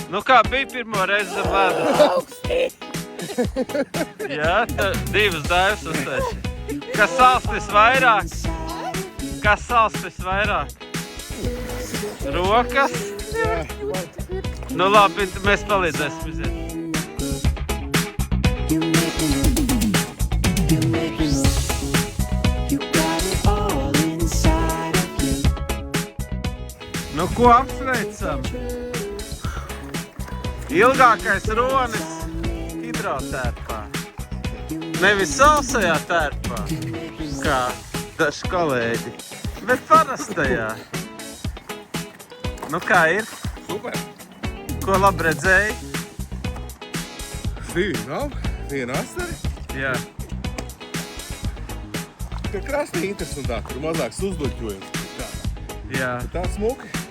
Nu kā bija pirmo reizi zem ledus? Jā, divas daivas uztaisi. Kas salstis vairāk? Kas salstis vairāk? Rokas? Nu labi, mēs palīdzēsim iziet. Nu ko apsveicam? Ilgākais ronis hidrotērpā. Nevis sausajā tērpā, kā daži kolēģi, bet parastajā. Nu kā ir? Super. Ko labi redzēji? Divi nav, viena asari. Jā. Ka krasti interesantāk, tur mazāks uzduļķojums. Jā. Tā smuki.